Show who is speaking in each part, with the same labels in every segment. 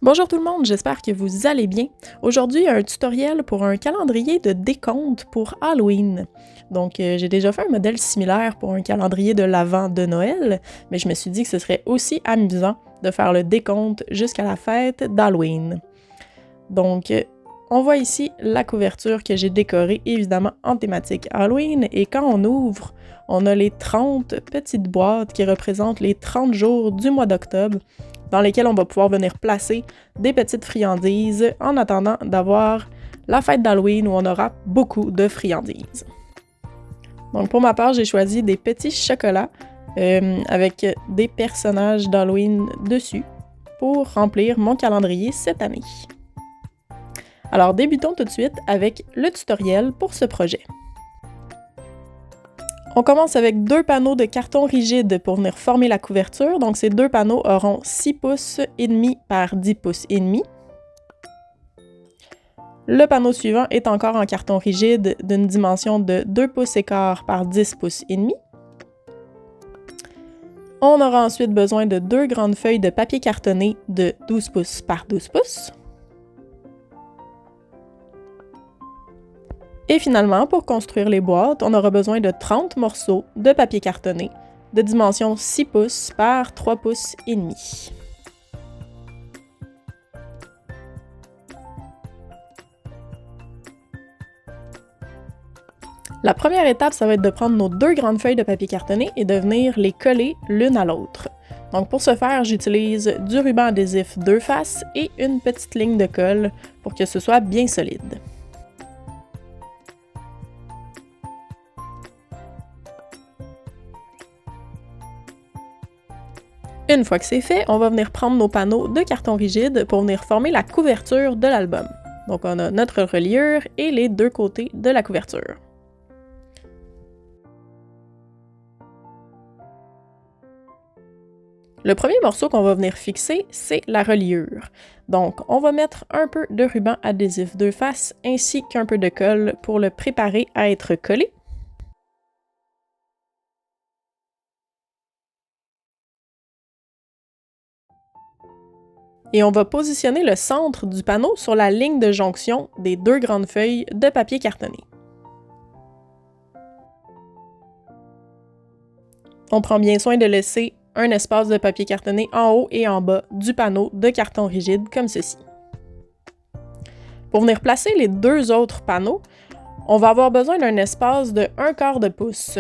Speaker 1: Bonjour tout le monde, j'espère que vous allez bien. Aujourd'hui, un tutoriel pour un calendrier de décompte pour Halloween. Donc, j'ai déjà fait un modèle similaire pour un calendrier de l'Avent de Noël, mais je me suis dit que ce serait aussi amusant de faire le décompte jusqu'à la fête d'Halloween. Donc, on voit ici la couverture que j'ai décorée, évidemment en thématique Halloween, et quand on ouvre, on a les 30 petites boîtes qui représentent les 30 jours du mois d'octobre, dans lesquels on va pouvoir venir placer des petites friandises en attendant d'avoir la fête d'Halloween où on aura beaucoup de friandises. Donc pour ma part, j'ai choisi des petits chocolats avec des personnages d'Halloween dessus pour remplir mon calendrier cette année. Alors débutons tout de suite avec le tutoriel pour ce projet. On commence avec 2 panneaux de carton rigide pour venir former la couverture. Donc ces 2 panneaux auront 6 pouces et demi par 10 pouces et demi. Le panneau suivant est encore en carton rigide d'une dimension de 2 pouces et quart par 10 pouces et demi. On aura ensuite besoin de 2 grandes feuilles de papier cartonné de 12 pouces par 12 pouces. Et finalement, pour construire les boîtes, on aura besoin de 30 morceaux de papier cartonné de dimension 6 pouces par 3 pouces et demi. La première étape, ça va être de prendre nos 2 grandes feuilles de papier cartonné et de venir les coller l'une à l'autre. Donc pour ce faire, j'utilise du ruban adhésif 2 faces et une petite ligne de colle pour que ce soit bien solide. Une fois que c'est fait, on va venir prendre nos panneaux de carton rigide pour venir former la couverture de l'album. Donc on a notre reliure et les 2 côtés de la couverture. Le premier morceau qu'on va venir fixer, c'est la reliure. Donc on va mettre un peu de ruban adhésif 2 faces ainsi qu'un peu de colle pour le préparer à être collé. Et on va positionner le centre du panneau sur la ligne de jonction des 2 grandes feuilles de papier cartonné. On prend bien soin de laisser un espace de papier cartonné en haut et en bas du panneau de carton rigide comme ceci. Pour venir placer les 2 autres panneaux, on va avoir besoin d'un espace de 1/4 de pouce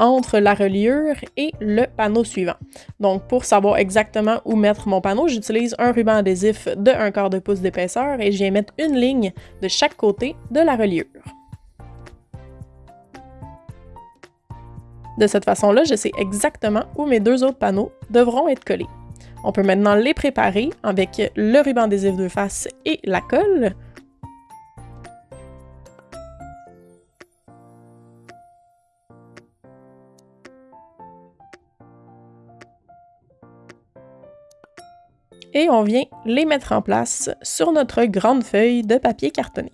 Speaker 1: entre la reliure et le panneau suivant. Donc pour savoir exactement où mettre mon panneau, j'utilise un ruban adhésif de 1/4 de pouce d'épaisseur et je viens mettre une ligne de chaque côté de la reliure. De cette façon-là, je sais exactement où mes 2 autres panneaux devront être collés. On peut maintenant les préparer avec le ruban adhésif 2 faces et la colle. Et on vient les mettre en place sur notre grande feuille de papier cartonné.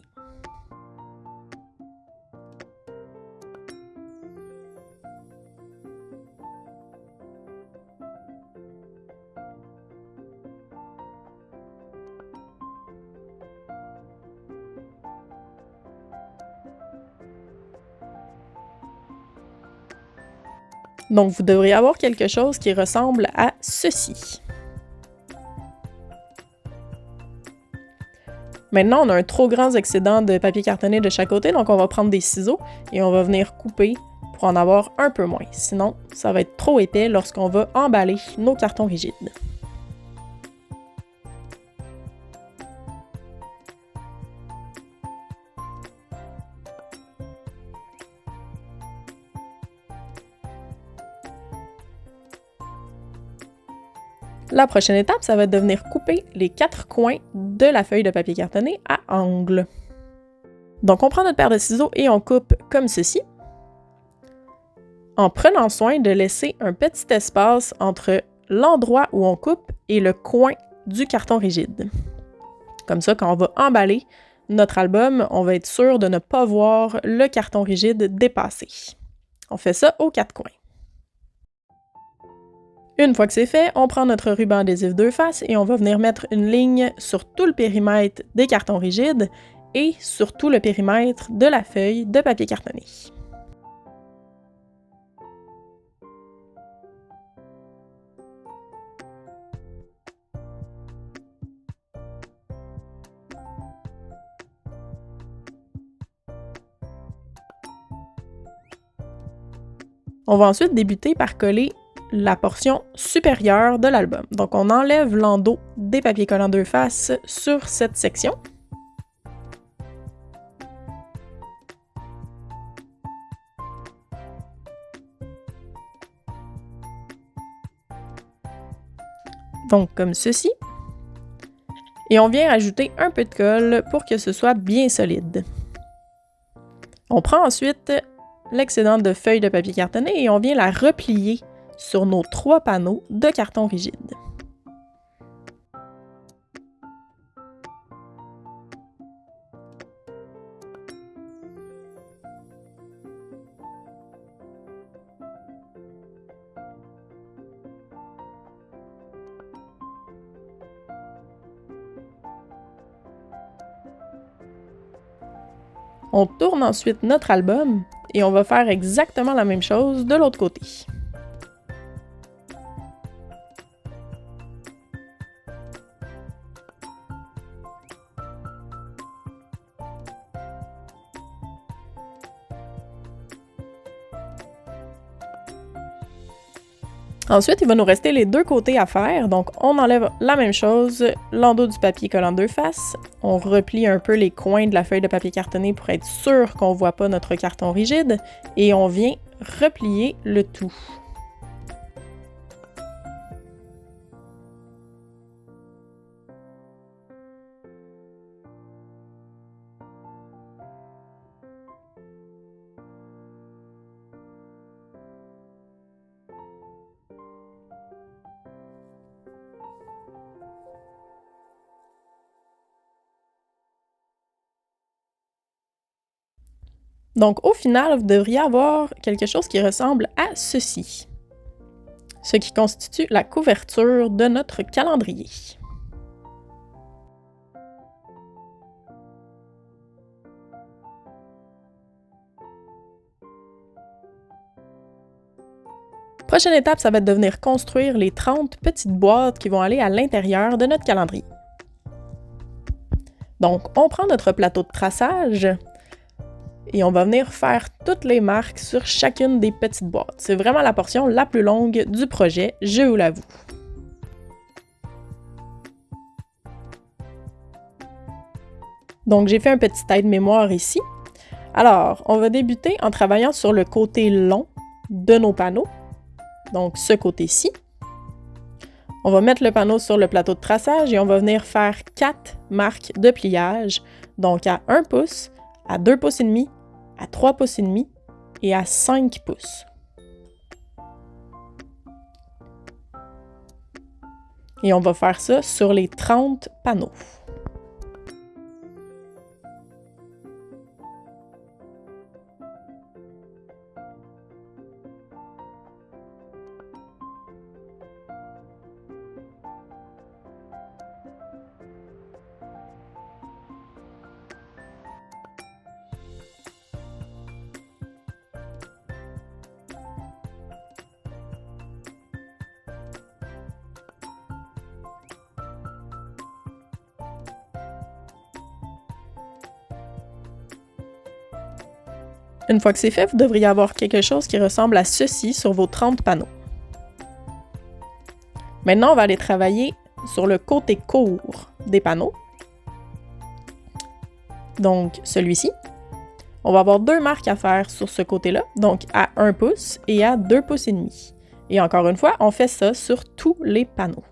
Speaker 1: Donc vous devriez avoir quelque chose qui ressemble à ceci. Maintenant, on a un trop grand excédent de papier cartonné de chaque côté, donc on va prendre des ciseaux et on va venir couper pour en avoir un peu moins. Sinon, ça va être trop épais lorsqu'on va emballer nos cartons rigides. La prochaine étape, ça va être de venir couper les 4 coins de la feuille de papier cartonné à angle. Donc on prend notre paire de ciseaux et on coupe comme ceci, en prenant soin de laisser un petit espace entre l'endroit où on coupe et le coin du carton rigide. Comme ça, quand on va emballer notre album, on va être sûr de ne pas voir le carton rigide dépasser. On fait ça aux 4 coins. Une fois que c'est fait, on prend notre ruban adhésif deux faces et on va venir mettre une ligne sur tout le périmètre des cartons rigides et sur tout le périmètre de la feuille de papier cartonné. On va ensuite débuter par coller la portion supérieure de l'album. Donc on enlève l'endos des papiers collants deux faces sur cette section. Donc comme ceci. Et on vient ajouter un peu de colle pour que ce soit bien solide. On prend ensuite l'excédent de feuilles de papier cartonné et on vient la replier sur nos 3 panneaux de carton rigide. On tourne ensuite notre album et on va faire exactement la même chose de l'autre côté. Ensuite, il va nous rester les deux côtés à faire, donc on enlève la même chose, l'endos du papier collant deux faces, on replie un peu les coins de la feuille de papier cartonné pour être sûr qu'on ne voit pas notre carton rigide, et on vient replier le tout. Donc au final, vous devriez avoir quelque chose qui ressemble à ceci, ce qui constitue la couverture de notre calendrier. Prochaine étape, ça va être de venir construire les 30 petites boîtes qui vont aller à l'intérieur de notre calendrier. Donc, on prend notre plateau de traçage et on va venir faire toutes les marques sur chacune des petites boîtes. C'est vraiment la portion la plus longue du projet, je vous l'avoue. Donc, j'ai fait un petit aide-mémoire ici. Alors, on va débuter en travaillant sur le côté long de nos panneaux. Donc, ce côté-ci. On va mettre le panneau sur le plateau de traçage et on va venir faire 4 marques de pliage. Donc, à 1 pouce, à 2 pouces et demi, à 3 pouces et demi et à 5 pouces. Et on va faire ça sur les 30 panneaux. Une fois que c'est fait, vous devriez avoir quelque chose qui ressemble à ceci sur vos 30 panneaux. Maintenant, on va aller travailler sur le côté court des panneaux. Donc, celui-ci. On va avoir 2 marques à faire sur ce côté-là, donc à 1 pouce et à 2 pouces et demi. Et encore une fois, on fait ça sur tous les panneaux.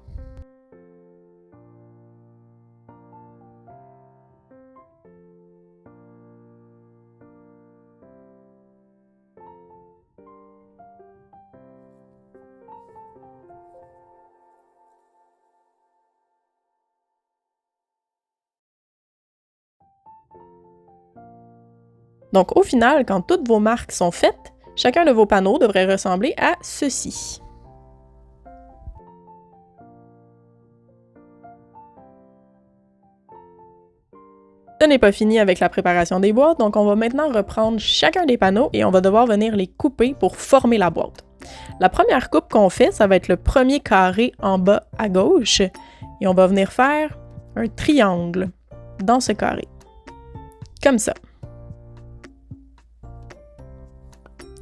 Speaker 1: Donc au final, quand toutes vos marques sont faites, chacun de vos panneaux devrait ressembler à ceci. Ce n'est pas fini avec la préparation des boîtes, donc on va maintenant reprendre chacun des panneaux et on va devoir venir les couper pour former la boîte. La première coupe qu'on fait, ça va être le premier carré en bas à gauche et on va venir faire un triangle dans ce carré, comme ça.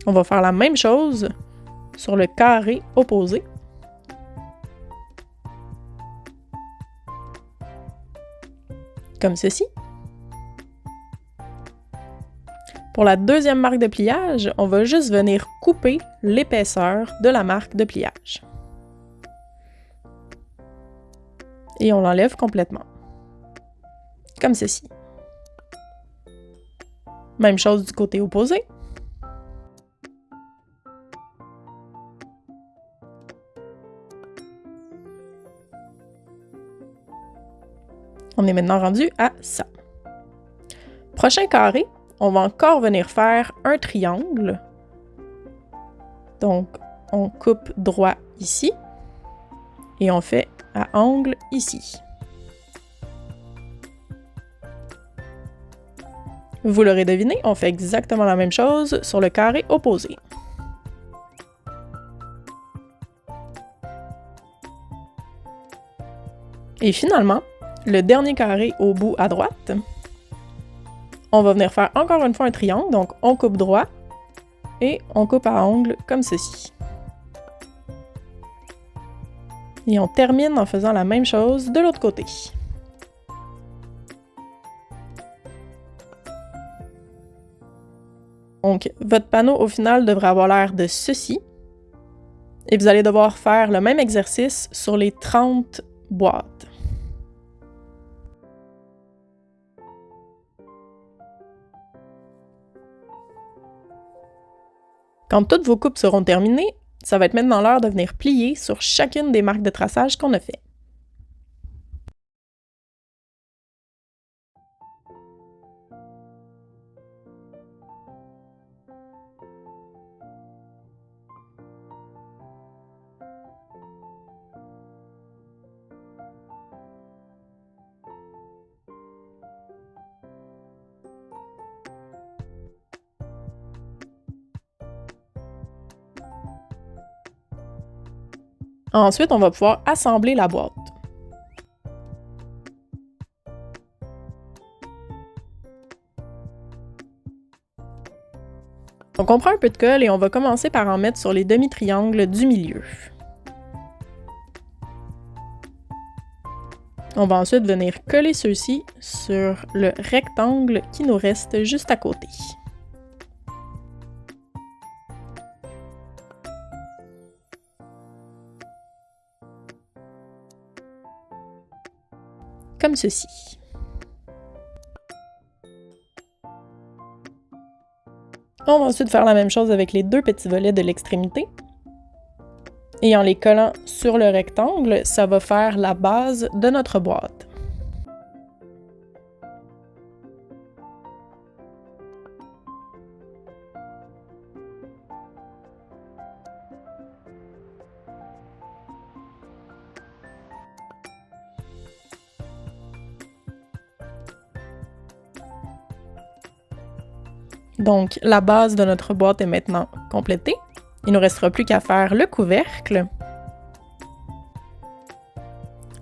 Speaker 1: On va faire la même chose sur le carré opposé. Comme ceci. Pour la deuxième marque de pliage, on va juste venir couper l'épaisseur de la marque de pliage. Et on l'enlève complètement. Comme ceci. Même chose du côté opposé. On est maintenant rendu à ça. Prochain carré, on va encore venir faire un triangle. Donc, on coupe droit ici et on fait à angle ici. Vous l'aurez deviné, on fait exactement la même chose sur le carré opposé. Et finalement, le dernier carré au bout à droite, on va venir faire encore une fois un triangle, donc on coupe droit et on coupe à angle comme ceci. Et on termine en faisant la même chose de l'autre côté. Donc, votre panneau au final devrait avoir l'air de ceci. Et vous allez devoir faire le même exercice sur les 30 boîtes. Quand toutes vos coupes seront terminées, ça va être maintenant l'heure de venir plier sur chacune des marques de traçage qu'on a fait. Ensuite, on va pouvoir assembler la boîte. Donc on prend un peu de colle et on va commencer par en mettre sur les demi-triangles du milieu. On va ensuite venir coller ceux-ci sur le rectangle qui nous reste juste à côté. Comme ceci. On va ensuite faire la même chose avec les deux petits volets de l'extrémité. Et en les collant sur le rectangle, ça va faire la base de notre boîte. Donc, la base de notre boîte est maintenant complétée. Il ne nous restera plus qu'à faire le couvercle.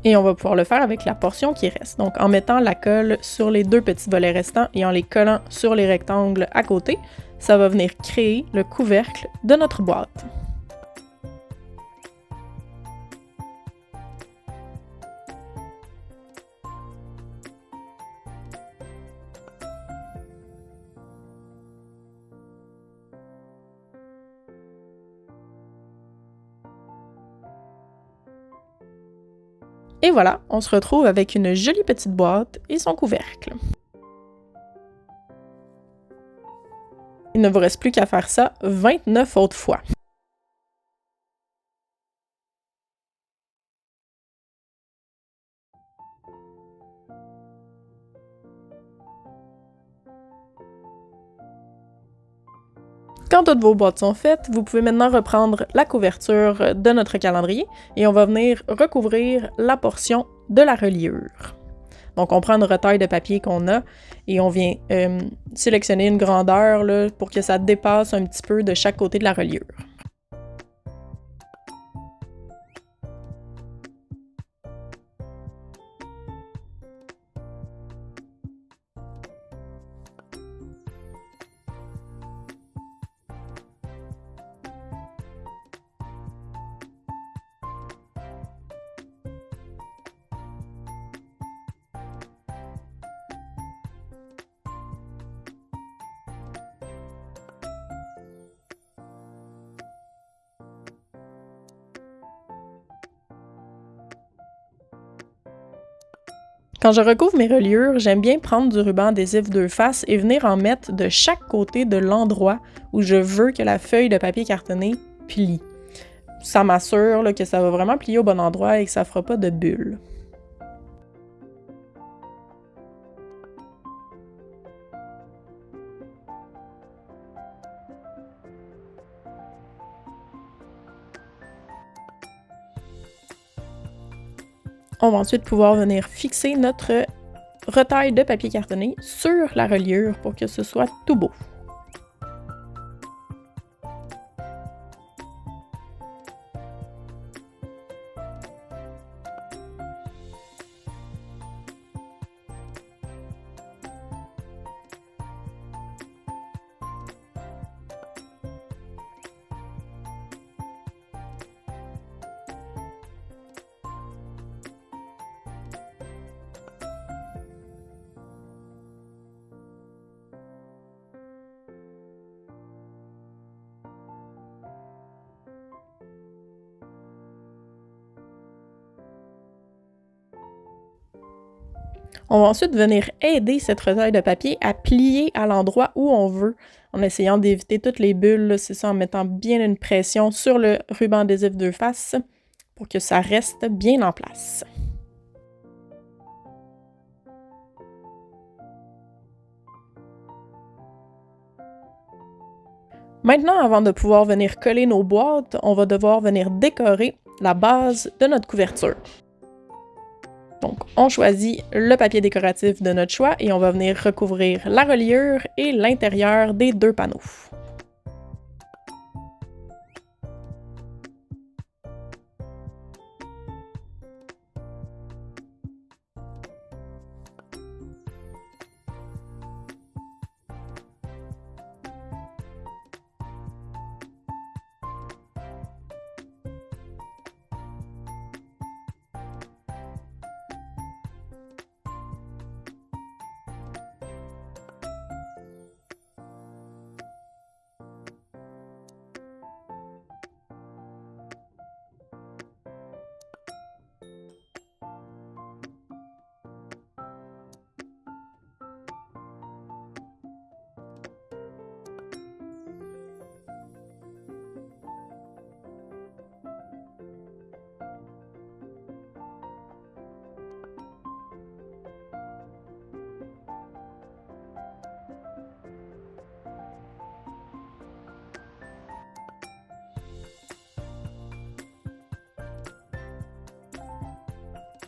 Speaker 1: Et on va pouvoir le faire avec la portion qui reste. Donc, en mettant la colle sur les deux petits volets restants et en les collant sur les rectangles à côté, ça va venir créer le couvercle de notre boîte. Et voilà, on se retrouve avec une jolie petite boîte et son couvercle. Il ne vous reste plus qu'à faire ça 29 autres fois. Quand toutes vos boîtes sont faites, vous pouvez maintenant reprendre la couverture de notre calendrier et on va venir recouvrir la portion de la reliure. Donc, on prend une retaille de papier qu'on a et on vient sélectionner une grandeur là, pour que ça dépasse un petit peu de chaque côté de la reliure. Quand je recouvre mes reliures, j'aime bien prendre du ruban adhésif deux faces et venir en mettre de chaque côté de l'endroit où je veux que la feuille de papier cartonné plie. Ça m'assure que ça va vraiment plier au bon endroit et que ça fera pas de bulles. On va ensuite pouvoir venir fixer notre retaille de papier cartonné sur la reliure pour que ce soit tout beau. On va ensuite venir aider cette retaille de papier à plier à l'endroit où on veut, en essayant d'éviter toutes les bulles, c'est ça, en mettant bien une pression sur le ruban adhésif deux faces pour que ça reste bien en place. Maintenant, avant de pouvoir venir coller nos boîtes, on va devoir venir décorer la base de notre couverture. Donc, on choisit le papier décoratif de notre choix et on va venir recouvrir la reliure et l'intérieur des deux panneaux.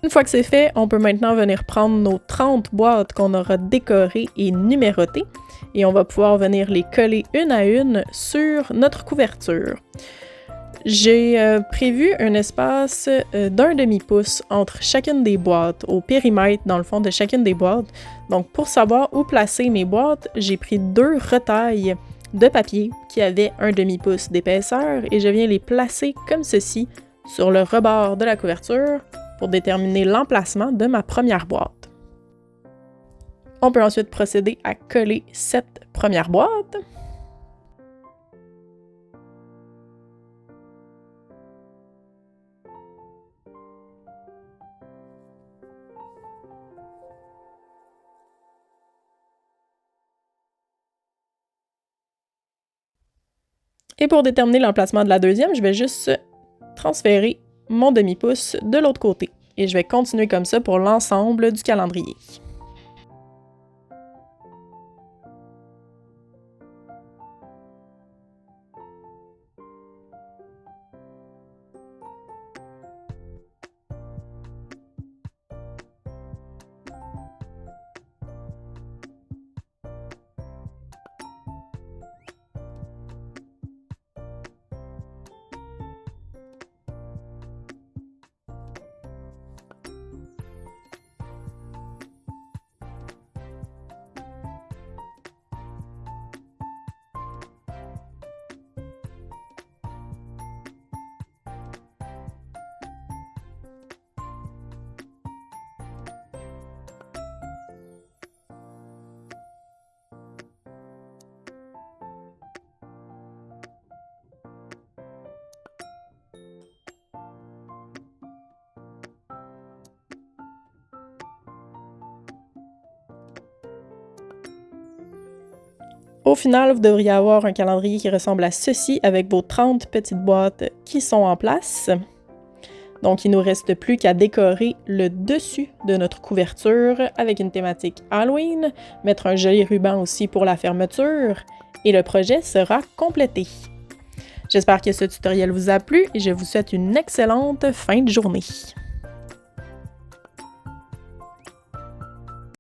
Speaker 1: Une fois que c'est fait, on peut maintenant venir prendre nos 30 boîtes qu'on aura décorées et numérotées et on va pouvoir venir les coller une à une sur notre couverture. J'ai prévu un espace d'un demi-pouce entre chacune des boîtes, au périmètre dans le fond de chacune des boîtes. Donc pour savoir où placer mes boîtes, j'ai pris deux retailles de papier qui avaient un demi-pouce d'épaisseur et je viens les placer comme ceci sur le rebord de la couverture pour déterminer l'emplacement de ma première boîte. On peut ensuite procéder à coller cette première boîte. Et pour déterminer l'emplacement de la deuxième, je vais juste transférer mon demi-pouce de l'autre côté. Et je vais continuer comme ça pour l'ensemble du calendrier. Au final, vous devriez avoir un calendrier qui ressemble à ceci avec vos 30 petites boîtes qui sont en place. Donc, il ne nous reste plus qu'à décorer le dessus de notre couverture avec une thématique Halloween, mettre un joli ruban aussi pour la fermeture, et le projet sera complété. J'espère que ce tutoriel vous a plu et je vous souhaite une excellente fin de journée.